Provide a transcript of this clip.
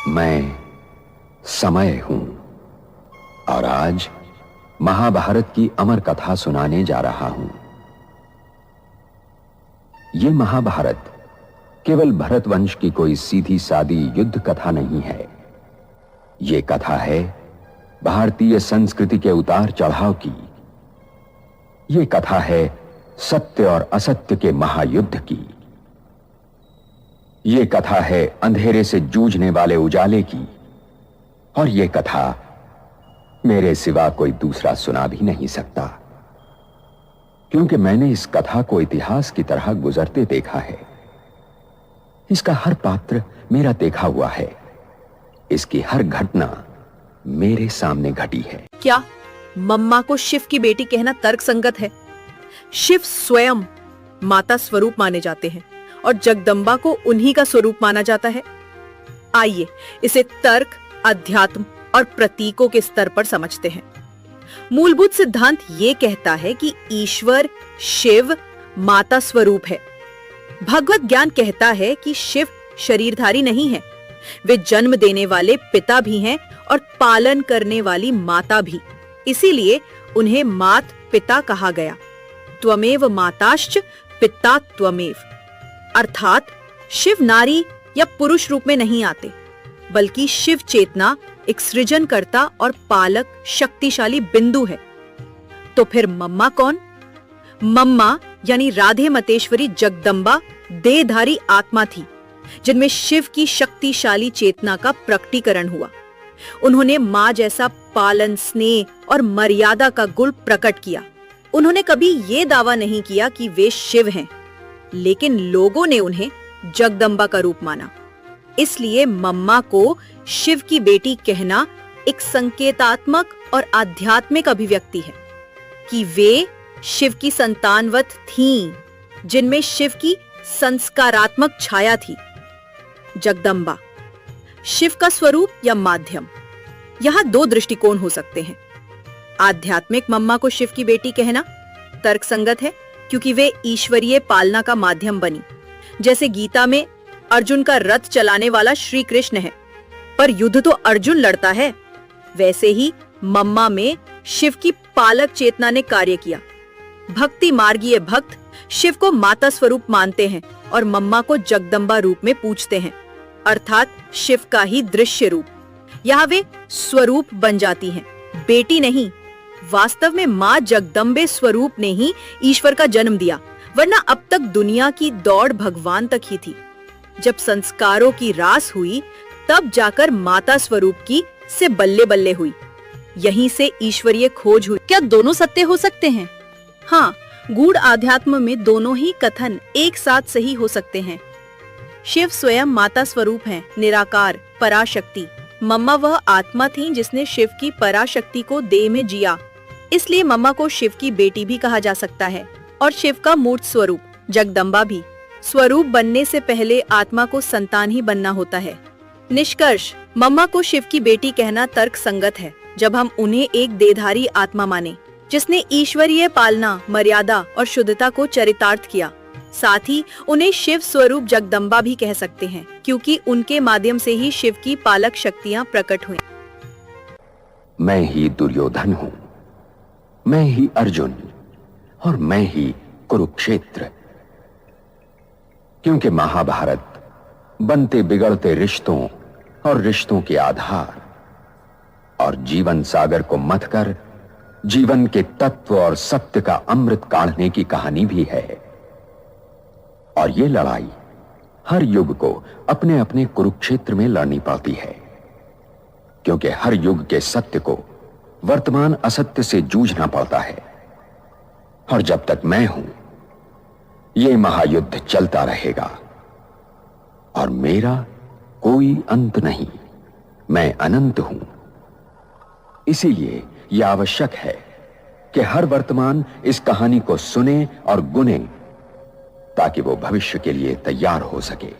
मैं समय हूं और आज महाभारत की अमर कथा सुनाने जा रहा हूं। यह महाभारत केवल भरत वंश की कोई सीधी सादी युद्ध कथा नहीं है। यह कथा है भारतीय संस्कृति के उतार चढ़ाव की। यह कथा है सत्य और असत्य के महायुद्ध की। यह कथा है अंधेरे से जूझने वाले उजाले की। और यह कथा मेरे सिवा कोई दूसरा सुना भी नहीं सकता, क्योंकि मैंने इस कथा को इतिहास की तरह गुजरते देखा है। इसका हर पात्र मेरा देखा हुआ है। इसकी हर घटना मेरे सामने घटी है। क्या मम्मा को शिव की बेटी कहना तर्कसंगत है? शिव स्वयं माता स्वरूप माने जाते हैं और जगदम्बा को उन्हीं का स्वरूप माना जाता है। आइए इसे तर्क, अध्यात्म और प्रतीकों के स्तर पर समझते हैं। मूलभूत सिद्धांत यह कहता है कि ईश्वर शिव माता स्वरूप है। भगवत ज्ञान कहता है कि शिव शरीरधारी नहीं है, वे जन्म देने वाले पिता भी हैं और पालन करने वाली माता भी। इसीलिए उन्हें मात पिता कहा गया। त्वमेव माताश्च पिता त्वमेव, अर्थात शिव नारी या पुरुष रूप में नहीं आते, बल्कि शिव चेतना एक सृजनकर्ता और पालक शक्तिशाली बिंदु है। तो फिर मम्मा कौन? मम्मा यानी राधे मतेश्वरी जगदम्बा देहधारी आत्मा थी, जिनमें शिव की शक्तिशाली चेतना का प्रकटीकरण हुआ। उन्होंने मां जैसा पालन, स्नेह और मर्यादा का गुण प्रकट किया। उन्होंने कभी यह दावा नहीं किया कि वे शिव हैं, लेकिन लोगों ने उन्हें जगदम्बा का रूप माना। इसलिए मम्मा को शिव की बेटी कहना एक संकेतात्मक और आध्यात्मिक अभिव्यक्ति है कि वे शिव की संतानवत थीं, जिनमें शिव की संस्कारात्मक छाया थी। जगदम्बा शिव का स्वरूप या माध्यम, यहां दो दृष्टिकोण हो सकते हैं। आध्यात्मिक मम्मा को शिव की बेटी कहना तर्कसंगत है, क्योंकि वे ईश्वरीय पालना का माध्यम बनी। जैसे गीता में अर्जुन का रथ चलाने वाला श्री कृष्ण है, पर युद्ध तो अर्जुन लड़ता है। वैसे ही मम्मा में शिव की पालक चेतना ने कार्य किया। भक्ति मार्गीय भक्त शिव को माता स्वरूप मानते हैं और मम्मा को जगदम्बा रूप में पूजते हैं, अर्थात शिव का ही दृश्य रूप। यहाँ वे स्वरूप बन जाती हैं, बेटी नहीं। वास्तव में माँ जगदम्बे स्वरूप ने ही ईश्वर का जन्म दिया, वरना अब तक दुनिया की दौड़ भगवान तक ही थी। जब संस्कारों की रास हुई, तब जाकर माता स्वरूप की से बल्ले बल्ले हुई। यहीं से ईश्वरीय खोज हुई। क्या दोनों सत्य हो सकते हैं? हाँ, गूढ़ आध्यात्म में दोनों ही कथन एक साथ सही हो सकते हैं। शिव स्वयं माता स्वरूप हैं, निराकार, पराशक्ति। मम्मा वह आत्मा थी जिसने शिव की पराशक्ति को देह में जिया। इसलिए मम्मा को शिव की बेटी भी कहा जा सकता है और शिव का मूर्त स्वरूप जगदम्बा भी। स्वरूप बनने से पहले आत्मा को संतान ही बनना होता है। निष्कर्ष, मम्मा को शिव की बेटी कहना तर्क संगत है, जब हम उन्हें एक देहधारी आत्मा माने, जिसने ईश्वरीय पालना, मर्यादा और शुद्धता को चरितार्थ किया। साथ ही उन्हें शिव स्वरूप जगदम्बा भी कह सकते हैं, क्योंकि उनके माध्यम से ही शिव की पालक शक्तियां प्रकट हुई। मैं ही दुर्योधन हूं, मैं ही अर्जुन और मैं ही कुरुक्षेत्र। क्योंकि महाभारत बनते बिगड़ते रिश्तों और रिश्तों के आधार और जीवन सागर को मथकर जीवन के तत्व और सत्य का अमृत काढ़ने की कहानी भी है। और ये लड़ाई हर युग को अपने अपने कुरुक्षेत्र में लड़नी पड़ती है, क्योंकि हर युग के सत्य को वर्तमान असत्य से जूझना पड़ता है। और जब तक मैं हूं, यह महायुद्ध चलता रहेगा और मेरा कोई अंत नहीं। मैं अनंत हूं। इसीलिए यह आवश्यक है कि हर वर्तमान इस कहानी को सुने और गुने, ताकि वो भविष्य के लिए तैयार हो सके।